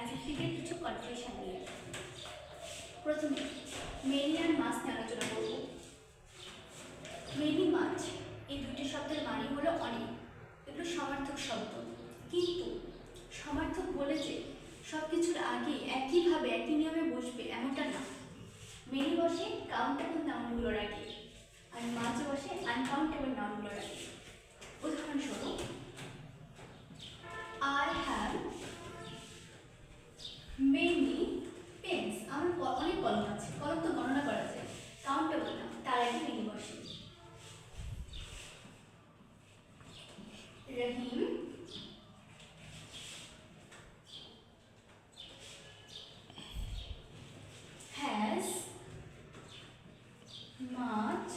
অ্যাডজেক্টিভের কিছু কনফিউশন নিয়ে। প্রথমে মেনি আর মাছ নিয়ে আলোচনা করব। মেনি মাছ এই দুটি শব্দের মানে হলো অনেক, এগুলো সমার্থক শব্দ। কিন্তু সমার্থক বলে যে সব কিছুর আগে একইভাবে একই নিয়মে বসবে এমনটা না। মেনি বসে কাউন্টেবল নাউনগুলোর আগে, আর মাছ বসে আনকাউন্টেবল নাউনগুলোর আগে। উদাহরণস্বরূপ, I have many pens. আমার অনেক কলম আছে। কলম তো গণনা করা যায়, কাউন্টেবল না, তার আগে মেনি বসে। রহিম has much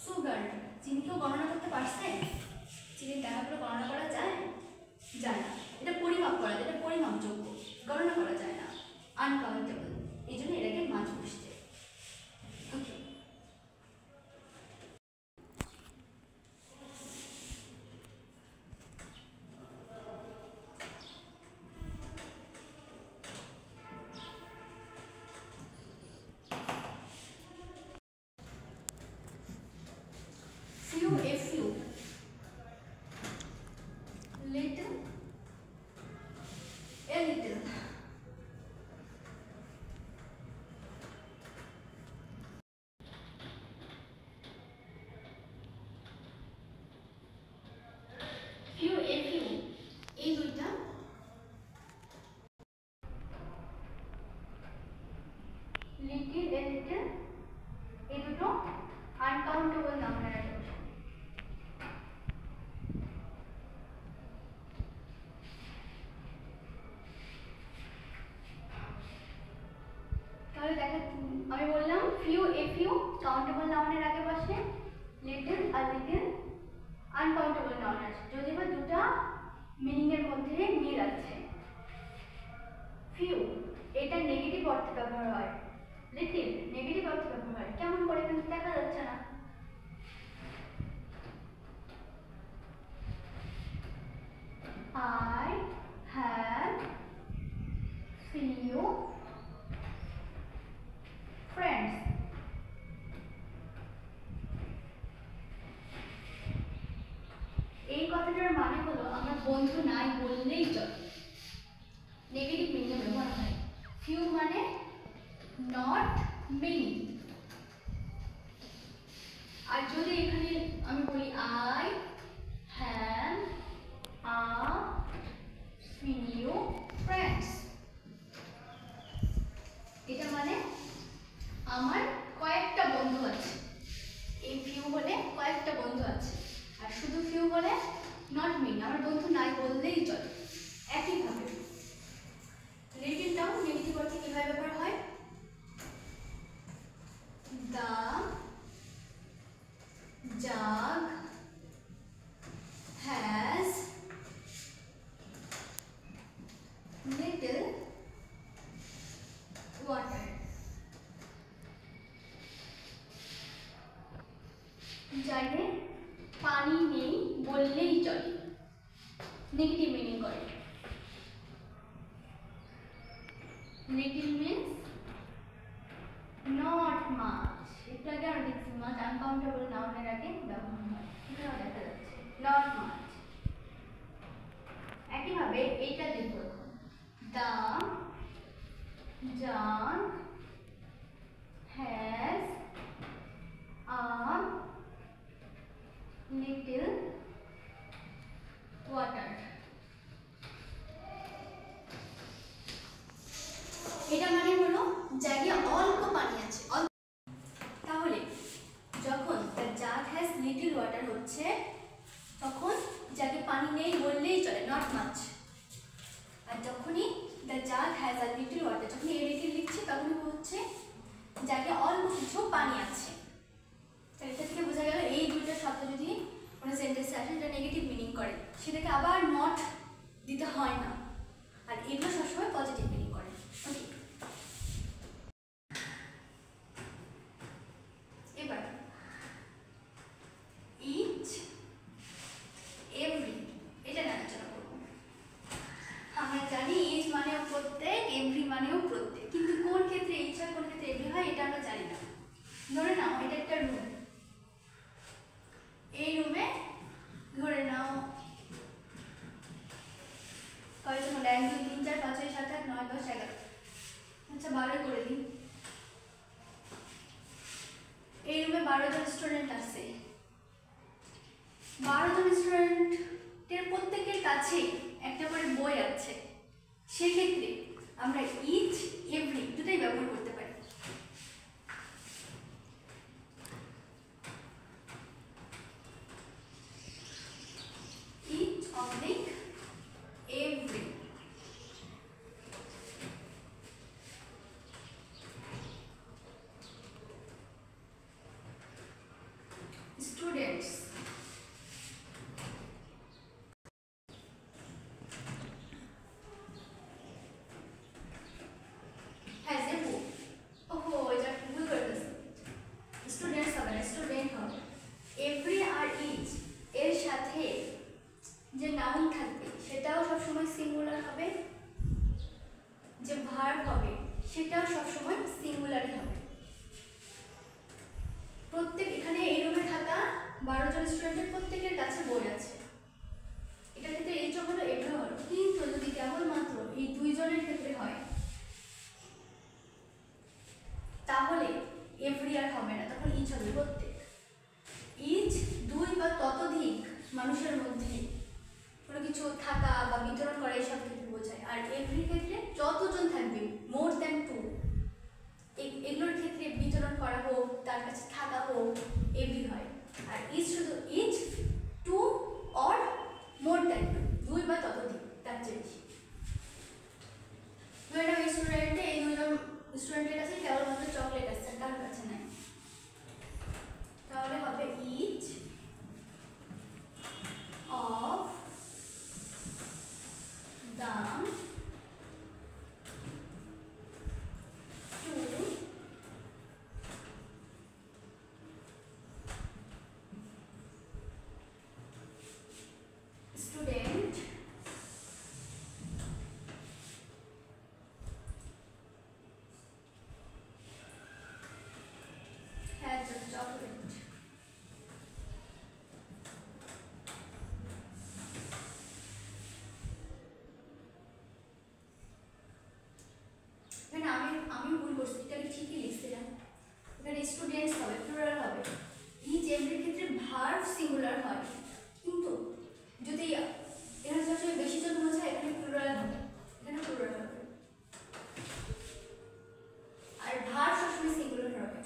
sugar. চিনি কেউ গণনা করতে পারছে? চিনির দানাগুলো গণনা করা যায়? যায় না। এটা পরিমাপ করা যায়, এটা পরিমাপযোগ্য, গণনা করা যায় না, আনকাউন্টেবল। এই জন্য এটাকে মাছ বসছে। ওকে, few, a few, little, a little. few, a few, এই দুইটা little, a little, এই দুটো আনকাউন্টেবল নাউনের আগে বসে। তাহলে দেখা, আমি বললাম few, a few কাউন্টেবল নাউনের আগে বসে, little আর little আনকাউন্টেবল নাউন আছে, যদি বা দুটা মিনিং এর মধ্যে মিল আছে। few এটা নেগেটিভ অর্থে ব্যবহার হয়, লিটল নেগেটিভ অর্থে ব্যবহার হয়। কেমন করে? কিন্তু দেখা যাচ্ছে না। I have few friends. এই কথাটার মানে হলো আমার বন্ধু নাই বললেই চলে, নেগেটিভ মিনিংয়ে ব্যবহার হয়। ফিউ মানে নট মেনি। আর যদি এখানে আমি বলি I have a few friends, এটা মানে আমার কয়েকটা বন্ধু আছে। এই ফিউ বলে কয়েকটা বন্ধু আছে, আর শুধু ফিউ বলে নট মেনি, আমার বন্ধু নাই বললেই চলে। একইভাবে লিটলটাও নেগেটিভ অর্থে কিভাবে ব্যবহার হয়? The jug has little water. জাগে পানি নেই বললেই চলে, নেগেটিভ মিনিং করে। Little means not much. একটু আগে আমরা দেখছি মাচ আনকাউন্টেবল নাউনের আগে ব্যবহার হয়, এখানেও দেখা যাচ্ছে নট মাচ। একইভাবে এইটা দেখবো এখন, the jug has a little water. এটা মানে হলো জাগে অল্প পানি আছে। তাহলে যখন the jug has little water হচ্ছে, তখন জাগে পানি নেই বললেই চলে, নট মাচ। আর যখনই the jug has a little water, যখন এই লিটল লিখছে তখনই হচ্ছে জাগে অল্প কিছু পানি আছে। তাহলে এটা থেকে বোঝা গেল এই দুইটা শব্দ যদি কোনো সেন্টেন্সে আসে যেটা নেগেটিভ মিনিং করে, সেটাকে আবার নট দিতে হয় না, আর এগুলো সবসময় পজিটিভ মিনিং করে। ওকে, এবার ইচ এভরি এটা নিয়ে আলোচনা করব। আমরা জানি ইচ মানে কাছে একটা করে বই আছে, সেক্ষেত্রে আমরা ইচ এভরি দুটাই ব্যবহার করতে পারি। Each oblique every. Students has a book। ওহো, এটা ভুল করে ফেলছি, স্টুডেন্টস হবে না, স্টুডেন্ট হবে। এভরি আর ইচ এর সাথে যে নাউন থাকবে সেটাও সবসময় সিঙ্গুলার হবে, যে ভার্ব হবে সেটাও সবসময় সিঙ্গুলারই হবে। প্রত্যেক এখানে এই রুমে থাকা 12 জন স্টুডেন্টের প্রত্যেকের কাছে বই আছে, এটার ক্ষেত্রে এইচ হলো এভরি হলো। কিন্তু যদি কেবলমাত্র এই 2 জনের ক্ষেত্রে হয় তাহলে এভরি আর হবে না, তখন ইচ হবে প্রত্যেক। ইচ 2 বা ততোধিক মানুষের মধ্যে কোনো কিছু থাকা বা বিতরণ করা এইসব ক্ষেত্রে বোঝায়। আর এভরি ক্ষেত্রে যতজন থাকবে, মোর দ্যান 2, এগুলোর ক্ষেত্রে বিতরণ করা হোক, তার কাছে থাকা হোক, এভরি হয়। আর ইচ শুধু ইচ 2 অর মোর দ্যান 2, 2 বা ততোধিক, তার চেয়ে বেশি। ধরে নাও এই স্টুডেন্টে এই 2 জন স্টুডেন্টের কাছে কেবলমাত্র চকলেট আছে, কার কাছে নাই, তাহলে হবে each of them 2 student has a chocolate। আমি ভুল করছি, এটা আমি ঠিকই লিখছিলাম, এখানে স্টুডেন্টস হবে, প্লুরাল হবে। ইচ এভরি ক্ষেত্রে ভার্ব সিঙ্গুলার হয়, কিন্তু যদি এখানে সবসময় বেশি জন বোঝায় এখানে প্লুরাল হবে, এখানে প্লুরাল হবে। আর ভার্ব সবসময় সিঙ্গুলার হবে,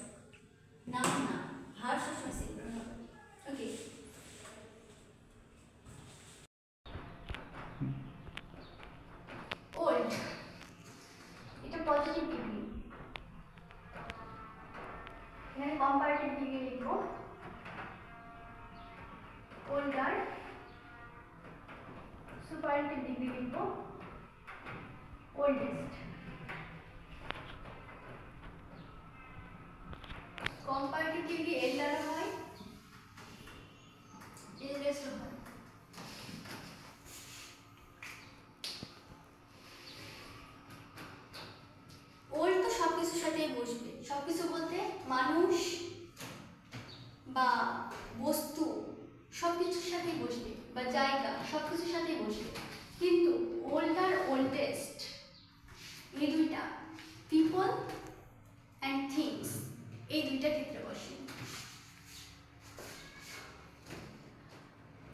নাউন না, ভার্ব সবসময় সিঙ্গুলার হবে। ওকে, ওল্ড এটা পজিটিভ ডিগ্রি, এখানে কম্পারেটিভ ডিগ্রি লিখবো। ওল্ডার সুপারলেটিভ ডিগ্রি লিখবো ওল্ডেস্ট। কম্পারেটিভ ডিগ্রি এল্ডার হয়, এল্ডেস্ট হয়। ওল্ড তো সবকিছুর সাথেই বসবে, সবকিছু বলতে মানুষ বা বস্তু সবকিছুর সাথেই বসবে, বা জায়গা সবকিছুর সাথেই বসবে। কিন্তু ওল্ডার ওল্ডেস্ট এই দুইটা পিপল অ্যান্ড থিংস এই দুইটা ক্ষেত্রে বসে।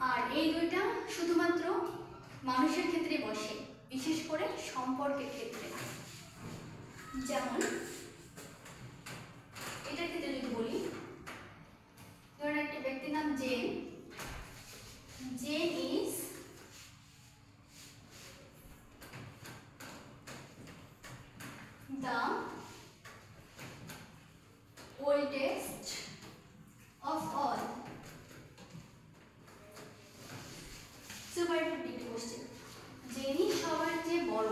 আর এই দুইটা শুধুমাত্র মানুষের ক্ষেত্রে বসে, বিশেষ করে সম্পর্কের ক্ষেত্রে। যেমন এটার ক্ষেত্রে যদি বলি, ধরুন একটা ব্যক্তির নাম Jane, Jane is the oldest of all। Superlative degree question, যিনি সবার চেয়ে বড়,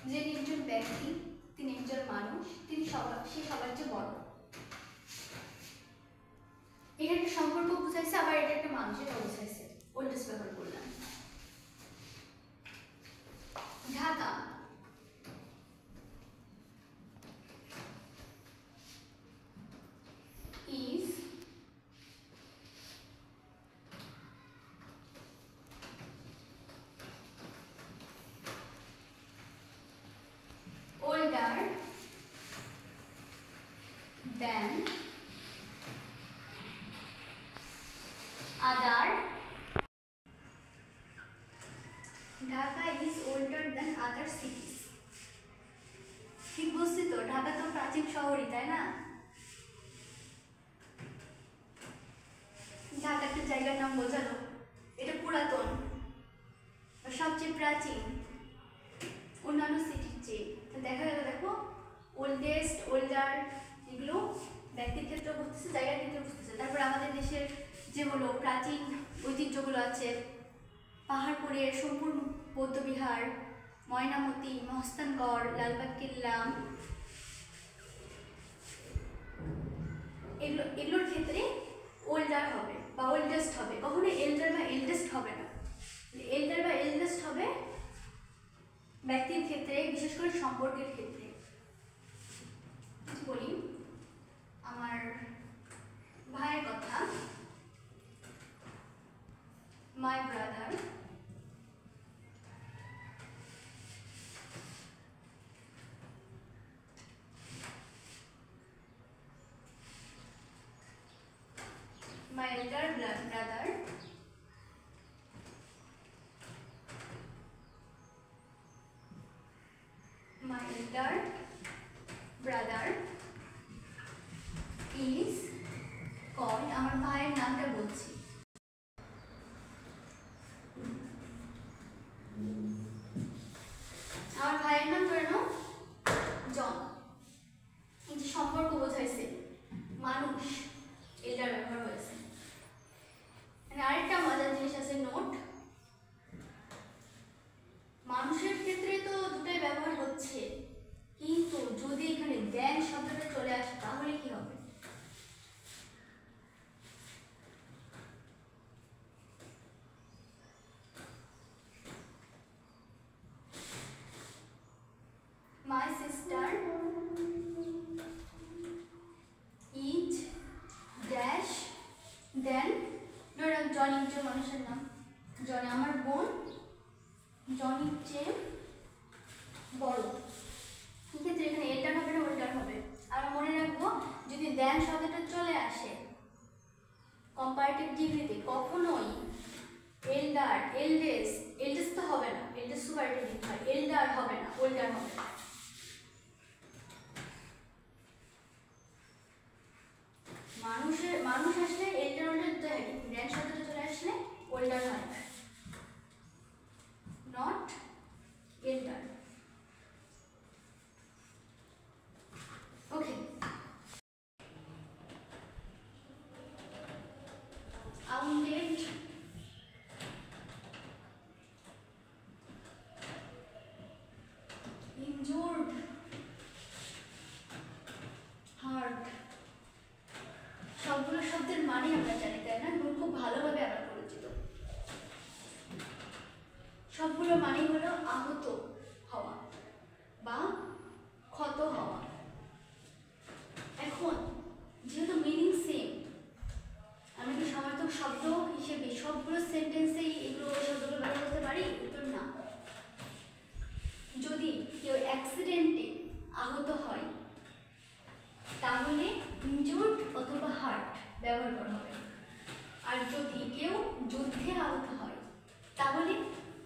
যিনি একজন ব্যক্তি, তিনি একজন মানুষ, তিনি সবার চেয়ে বড়। এখানে একটা সম্পর্ক বুঝাইছে, আবার এটা একটা মানুষের বুঝাইছে, ওল্ডেস্ট ব্যবহার করলাম। Dhaka is older than other Dhaka is older than আদার সিটিজ। ঠিক বুঝছি তো, ঢাকা তো প্রাচীন শহরই, তাই না? ঢাকা একটা জায়গার নাম বোঝানো, এটা পুরাতন, সবচেয়ে প্রাচীন অন্যান্য সিটির চেয়ে। তো দেখা গেল, দেখো ওল্ডেস্ট, ওল্ডার, এগুলো ব্যক্তির ক্ষেত্রে বুঝতেছে, জায়গার ক্ষেত্রে বুঝতেছে। তারপর আমাদের দেশের যে হলো প্রাচীন ঐতিহ্যগুলো আছে, পাহাড়পুরের সোমপুর বৌদ্ধবিহার, ময়নামতি, মহস্তানগড়, লালবাগ কেল্লা, এগুলোর ক্ষেত্রে ওল্ডার হবে বা ওল্ডেস্ট হবে, কখনো এল্ডার বা এল্ডেস্ট হবে না। এল্ডার বা এল্ডেস্ট হবে ব্যক্তির ক্ষেত্রে, বিশেষ করে সম্পর্কের ক্ষেত্রে। বলি আমার ভাইয়ের কথা, my brother, my elder brother, my elder brother is called, আমার ভাইয়ের নামটা বলছি, আমার ভাইয়ের নাম ধরে নাও জন। এই যে সম্পর্ক বোঝাইছে, মানুষ, এটার ব্যবহার হয়েছে। আরেকটা মজার জিনিস আছে, নোট, মানুষের ক্ষেত্রে তো দুটোই ব্যবহার হচ্ছে, কিন্তু যদি এখানে দেন শব্দটা চলে আসে তাহলে কি হবে? My sister is dash then, ধরো জনি যে মানুষের নাম, জনি আমার বোন, জনির চেয়ে বড়। সেক্ষেত্রে এখানে এল্ডার হবে না ওল্ডার হবে। আর মনে রাখবো, যদি দেন শব্দটা চলে আসে কম্পারেটিভ ডিগ্রিতে, কখনোই এল্ডার, এল্ডেস্ট তো হবে না, এল্ডেস্ট সুপারলেটিভ ডিগ্রি হয়, এল্ডার হবে না, ওল্ডার হবে না। মানুষ আসলে এল্ডার ওল্ডার তো হয়, কিন্তু দেন শব্দটা চলে আসলে ওল্ডার হয়, not এল্ডার। Okay, wounded, injured, hurt, সবগুলো শব্দের মানে আমরা জানি, তাই না? খুব ভালোভাবে আমরা পরিচিত। সবগুলো মানে হলো আহত হওয়া বা ক্ষত হওয়া। এখন যেহেতু মিনিং সেম, আমি কি সমার্থক শব্দ হিসেবে সবগুলো সেন্টেন্সেই এগুলো শব্দগুলো ব্যবহার করতে পারি? উত্তর না। যদি কেউ অ্যাক্সিডেন্টে আহত হয় তাহলে ইনজুর্ড অথবা হার্ট ব্যবহার করা হবে। আর যদি কেউ যুদ্ধে আহত হয় তাহলে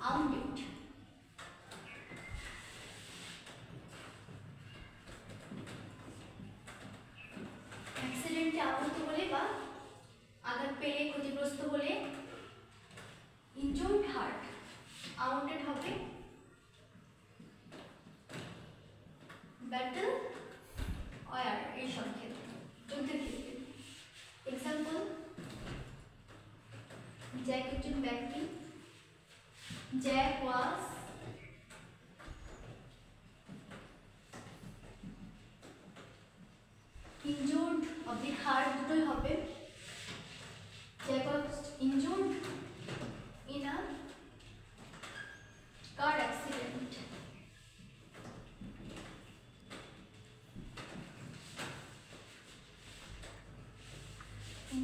wounded। অ্যাক্সিডেন্টে আহত হলে বা আঘাত পেয়ে ক্ষতিগ্রস্ত হলে ইনজুর্ড হার্ট, wounded হবে ব্যাটল ওয়ার, এইসব ক্ষেত্রে, যুদ্ধের ক্ষেত্রে। এক্সাম্পল, জ্যাক একজন ব্যক্তি, Jack was injured of the heart, দুটোই হবে। Jack was injured in a car accident।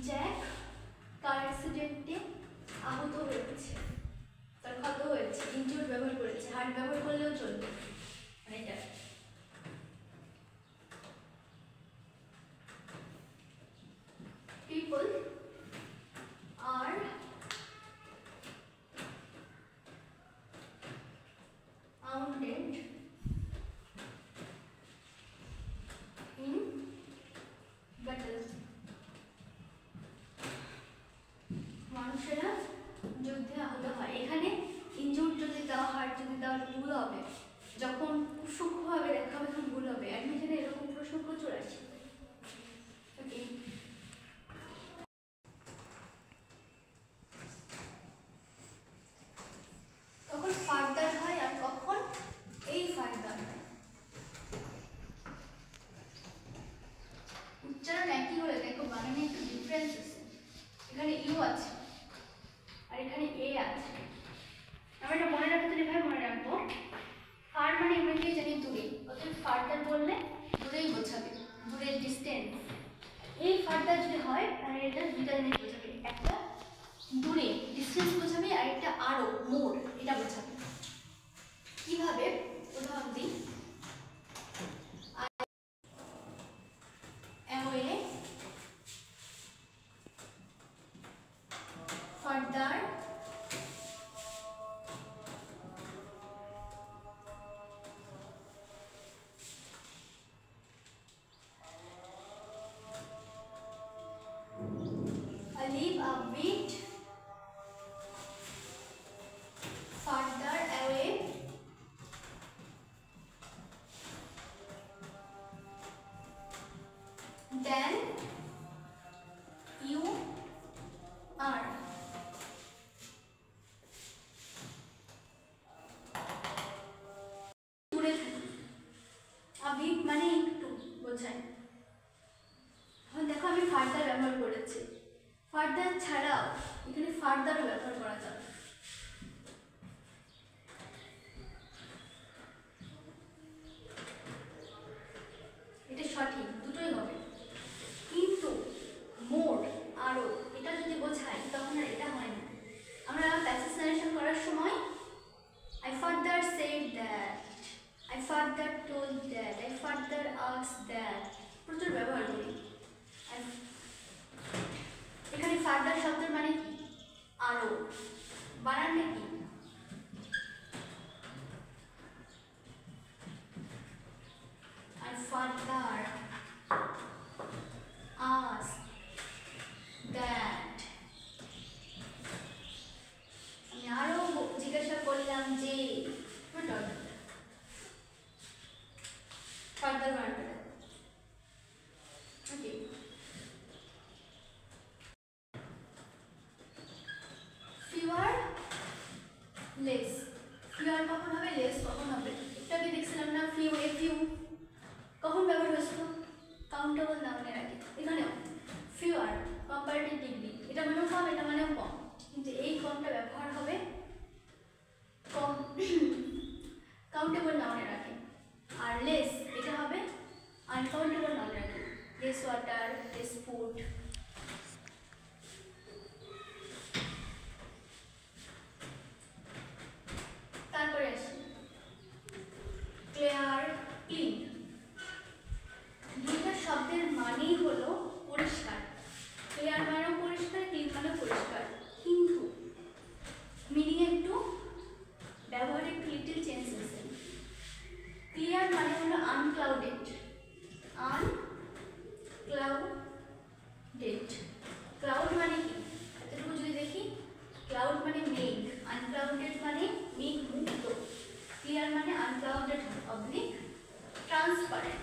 Jack car অ্যাক্সিডেন্টে আহত হয়েছে, তার ক্ষত হয়েছে, ইনজুর্ড ব্যবহার আছে। আমরা এটা মনে রাখতে এভাবে মনে রাখবো, ফার মানে এমনিতেই জানি দূরে, অতএব ফার্দার বললে দূরেই বোঝাবে, দূরের ডিস্টেন্স। এই ফার্দার যদি হয় তাহলে এটা দুইটা জিনিস বোঝাবে, একটা দূরে ডিস্টেন্স বোঝাবে আর একটা আরো মোর এটা বোঝাবে। কিভাবে উদাহরণ দিই, away, further, I live a bit further away, than you are. দূরে থাকি, আবিট মানে একটু বোঝায়। এখন দেখো আমি ফার্দার ব্যবহার করেছি, ফার্দার ছাড়াও এখানে ফার্দারও ব্যবহার করা যাবে। এটা সঠিক, দুটোই হবে, কিন্তু মোর আরো এটা যদি বোঝাই তখন আর এটা হয় না। আমরা প্যাসেজ নারেশন করার সময় I further said that, I further told that, I further asked that প্রচুর ব্যবহার করি। এখানে ফার্দার শব্দের মানে কি, আরো, বানানটা কি, I further asked that, আমি আরো জিজ্ঞাসা করলাম যে, ফার্দার বার করে। ওকে, ফিওয়ার লেস, ফিওয়ার কখন হবে, লেস কখন হবে? একটু আগে দেখছিলাম না ফিউ, এ ফিউ কখন ব্যবহার হয়েছিল, কাউন্টেবল নাউনের আগে। এখানেও ফিওয়ার কম্পারেটিভ ডিগ্রি, এটা মানেও কম, এটা মানেও কম, কিন্তু এই কমটা ব্যবহার হবে কম কাউন্টেবল নাউনের আগে। আর লেস এটা হবে আনকাউন্টেবল নাউনের আগে, লেস ওয়াটার, লেস ফুড। তারপরে আসি ক্লিয়ার, ক্লিন, দুইটা শব্দের মানেই হলো পরিষ্কার। ক্লিয়ার মানেও পরিষ্কার, ক্লিন মানেও পরিষ্কার, কিন্তু মিনিং একটু ব্যবহারে একটু লিটিল চেঞ্জ হয়েছে। ক্লিয়ার মানে হলো আনক্লাউডেড, আনক্লাউডেড। ক্লাউড মানে কি এতটুকু যদি দেখি, ক্লাউড মানে মেঘ, আনক্লাউডেড মানে মেঘ মুক্ত, ক্লিয়ার মানে আনক্লাউডেড অবলিক ট্রান্সপারেন্ট।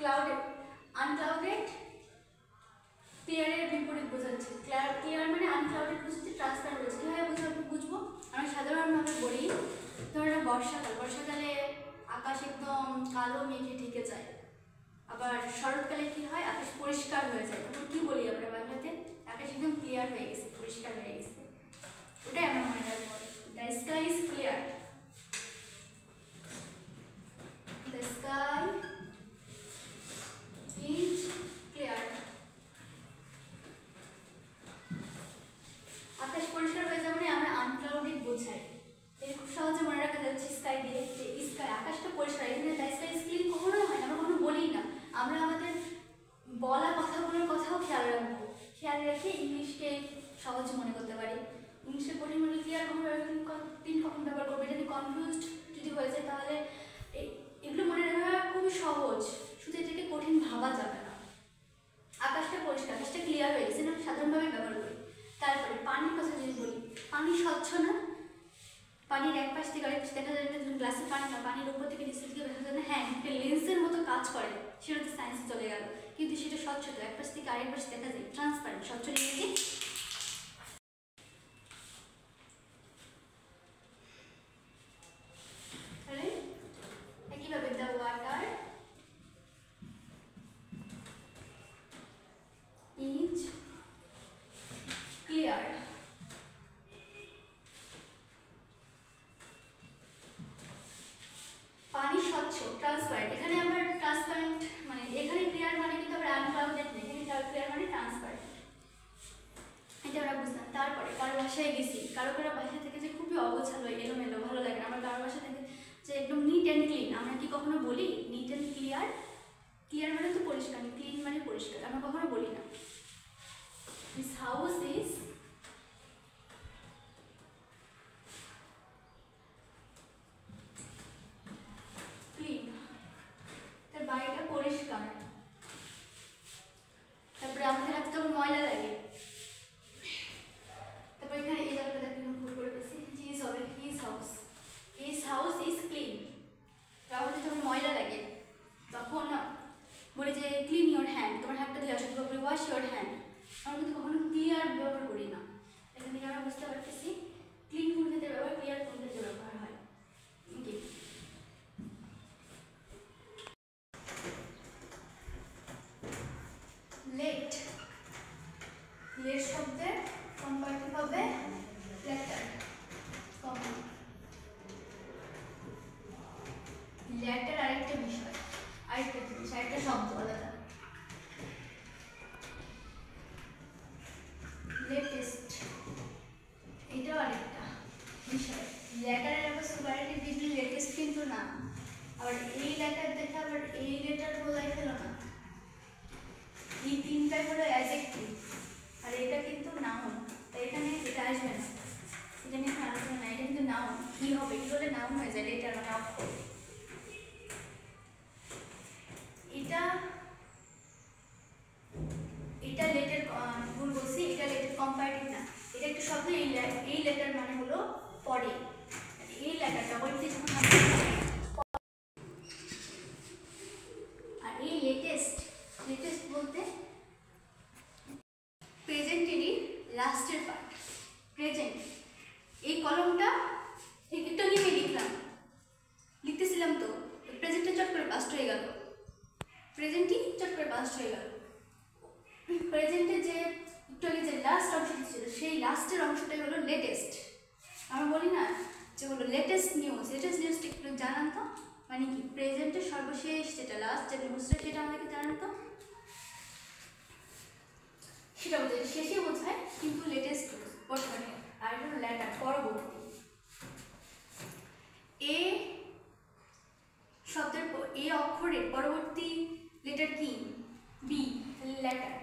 ক্লাউডেড, আনক্লাউডেড ক্লিয়ারের বিপরীত বোঝাচ্ছে। ক্লিয়ার মানে আনক্লাউডেড বোঝাচ্ছে, ট্রান্সপারেন্ট বোঝাচ্ছে। কীভাবে বুঝবো? আমরা সাধারণভাবে বলি, ধরো বর্ষাকাল, বর্ষাকালে আকাশ একদম কালো মেঘে ঢেকে যায়। আবার শরৎকালে কি হয়, আকাশ পরিষ্কার হয়ে যায়। তখন কি বলি আমরা বাংলাতে? আকাশ একদম ক্লিয়ার হয়ে গেছে, পরিষ্কার হয়ে গেছে। ওটাই আমরা মনে রাখবো, the sky is clear, the sky is clear। আকাশ পরিষ্কার হয়ে যাবে মানে আমরা আনক্লাউডেড বোঝাই। এটা খুব সহজে মনে রাখা যাচ্ছে স্কাই দিয়ে, যে স্কাই আকাশটা পরিষ্কার। এখানে দ্য স্কাই ইজ ক্লিন কখনো হয় না, আমরা কখনো বলি না। আমরা আমাদের বলা কথাগুলোর কথাও খেয়াল রাখবো, খেয়াল রেখে ইংলিশকে সহজ মনে করতে পারি। ইংলিশে কঠিন মনে ক্লিয়ার কখন ব্যবহার, ক্লিন কখন ব্যবহার করবো, এটা যদি কনফিউজড যদি হয়ে যায় তাহলে এগুলো মনে রাখা খুবই সহজ, শুধু এটাকে কঠিন ভাবা যাবে না। আকাশটা পরিষ্কার, আকাশটা ক্লিয়ার হয়ে গেছে, না সাধারণভাবে ব্যবহার করি। তারপরে পানির কথা যদি বলি, পানি স্বচ্ছ না, পানির এক পাশ থেকে আরেক পাশ দেখা যায় না, গ্লাসে পানি না, পানির উপর থেকে নিচের দিকে দেখা যায় না, হ্যাঁ একটা লেন্সের মতো কাজ করে, সেটা তো সায়েন্সে চলে গেল, কিন্তু সেটা স্বচ্ছ তো, এক পাশ থেকে আরেক পাশ দেখা যায় ট্রান্সপারেন্ট, স্বচ্ছ ইংরেজি ট্রান্সপারেন্ট, এখানে আবার ট্রান্সপারেন্ট মানে এখানে ক্লিয়ার মানে কিন্তু আবার আনক্লাউডেড নেই, এখানে ক্লিয়ার মানে ট্রান্সপারেন্ট, এটা আমরা বুঝলাম। তারপরে কারো বাসায় গেছি, কারো বাসা থেকে যে খুবই অগোছালো এলোমেলো ভালো লাগে না, আমার কারো বাসা থেকে যে একদম নিট অ্যান্ড ক্লিন, আমরা কি কখনো বলি নিট অ্যান্ড ক্লিয়ার? ক্লিয়ার মানে তো পরিষ্কার, ক্লিন মানে পরিষ্কার, আমরা কখনো বলি না। দিস হাউস ইজ ক্লিন, তার বাড়িটা পরিষ্কার। তারপরে আমাদের হাতে যখন ময়লা লাগে, তারপরে এখানে এই জায়গাটা দেখে ভুল করে পেয়েছি, হিজ হবে his house, his house is clean. আমাদের যখন ময়লা লাগে তখন বলি যে ক্লিন ইউর হ্যান্ড, তোমার হাতটা ধুয়ে আসো, বলি ওয়াশ ইউর হ্যান্ড। আমরা কিন্তু কখনো ক্লিয়ার ব্যবহার করি না। এখান থেকে আমরা বুঝতে পারতেছি ক্লিন কোন ক্ষেত্রে ব্যবহার, ক্লিয়ার কোন ক্ষেত্রে ব্যবহার হয়। ওকে, লেট, লেট শব্দের কম্পারেটিভ হবে লেটার, লেটার আরেকটা বিষয়, আরেকটা জিনিস, আরেকটা শব্দ আলাদা। লেটেস্ট, এটাও আরেকটা বিষয়। লেটারের আবার সুপারলেটিভ ডিগ্রি লেটেস্ট কিন্তু না, আবার এই লেটার দেখে আবার এই লেটার বলাই ফেলো না। এই তিনটাই হলো অ্যাডজেক্টিভ, আর এটা কিন্তু নাউন, তাই এখানে এটা আসবে না, এটা নিয়ে আলোচনা না, এটা কিন্তু নাউন। কি হবে, কি হলে নাউন হয়ে যায় লেটার মানে অক্ষর। এটা এটা লেটার ভুল বলছি, এটা লেটার কম্পারেটিভ না, এটা একটা শব্দ। এই লেটার মানে হলো পরে, এই লেটারটা বলতে যখন আর এই লেটেস্ট, লেটেস্ট বলতে প্রেজেন্টেরই লাস্টের পার্ট, প্রেজেন্ট। এই কলমটা একটু আগে লিখলাম, লিখতেছিলাম তো প্রেজেন্টটা চট করে পাস্ট হয়ে গেল, প্রেজেন্টই চট করে পাস্ট হয়ে গেল। প্রেজেন্টে যে একটু আগে যে লাস্ট অংশটি ছিল, সেই লাস্টের অংশটাই হলো লেটেস্ট। আমরা বলি না যে হলো লেটেস্ট নিউজ, লেটেস্ট নিউজটা একটু জানান তো মানে কি? প্রেজেন্টের সর্বশেষ যেটা লাস্ট যে নিউজটা, সেটা আমাদেরকে জানান তো, সেটা বোঝায়, শেষে বোঝায় কিন্তু লেটেস্ট বর্তমানে। আর হলো লেটার, পরবর্তী। এ শব্দের এ অক্ষরের পরবর্তী লেটার কি? B, letter.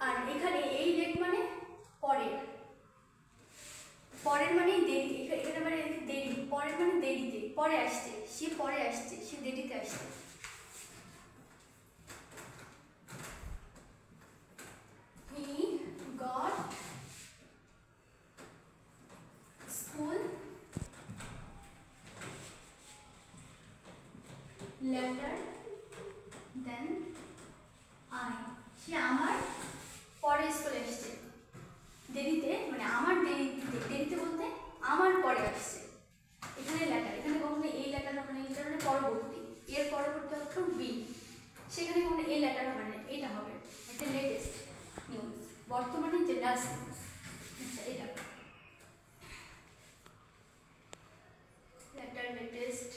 আর এখানে এই লেট মানে পরের, পরের মানে দেরি, এখানে মানে দেরি, পরের মানে দেরিতে, পরে আসছে, সে পরে আসছে, সে দেরিতে আসছে। He got school later than I, সে আমার পরে স্কুলে এসছে, দেরিতে মানে আমার দেরিতে, দেরিতে বলতে আমার পরে আসছে। এখানে লেটার, এখানে কখনো এই লেটার হবে না, এটা মানে পরবর্তী, এর পরবর্তী অক্ষর বি, সেখানে কখনো এই লেটার হবে না, এটা হবে একটা লেটেস্ট নিউজ, বর্তমানে যে লাস্ট নিউজ। আচ্ছা, এটা লেটার লেটেস্ট।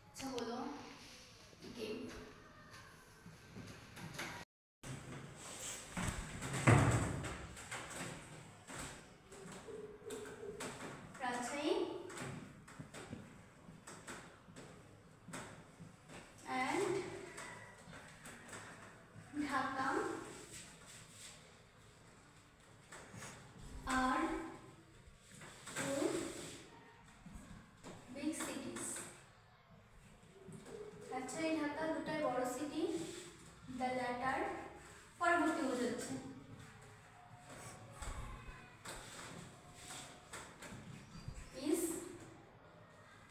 আচ্ছা হলো game. Rajshahi and Dhaka are two big cities. Rajshahi Dhaka দুটাই বড় সিটি। দ্য ল্যাটার পরবর্তী বোঝাচ্ছে। ইজ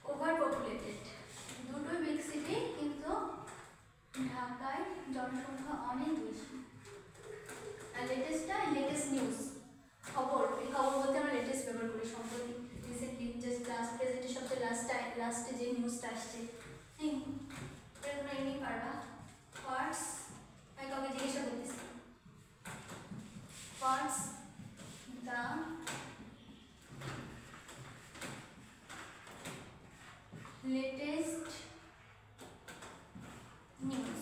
ওভার পপুলেটেড, দুটো বিগ সিটি কিন্তু ঢাকায় জনসংখ্যা অনেক বেশি। আর লেটেস্টটা লেটেস্ট নিউজ, খবর, এই খবর বলতে আমরা লেটেস্ট ব্যবহার করি, সম্প্রতি রিসেন্টলি জাস্ট লাস্ট প্রেজেন্টের সবচেয়ে লাস্টে যে নিউজটা আসছে। এটা তোমরা এমনি পারবা। হোয়াটস, আমি কাউকে জিজ্ঞাসা করতেছি, হোয়াটস দ্য লেটেস্ট নিউজ।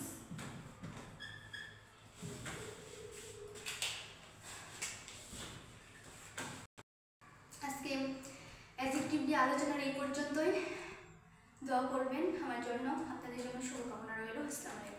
আজকে অ্যাডজেক্টিভ আলোচনার এই পর্যন্তই। দোয়া করবেন আমার জন্য, আপনাদের জন্য শুভকামনা রইল। আসসালামু আলাইকুম।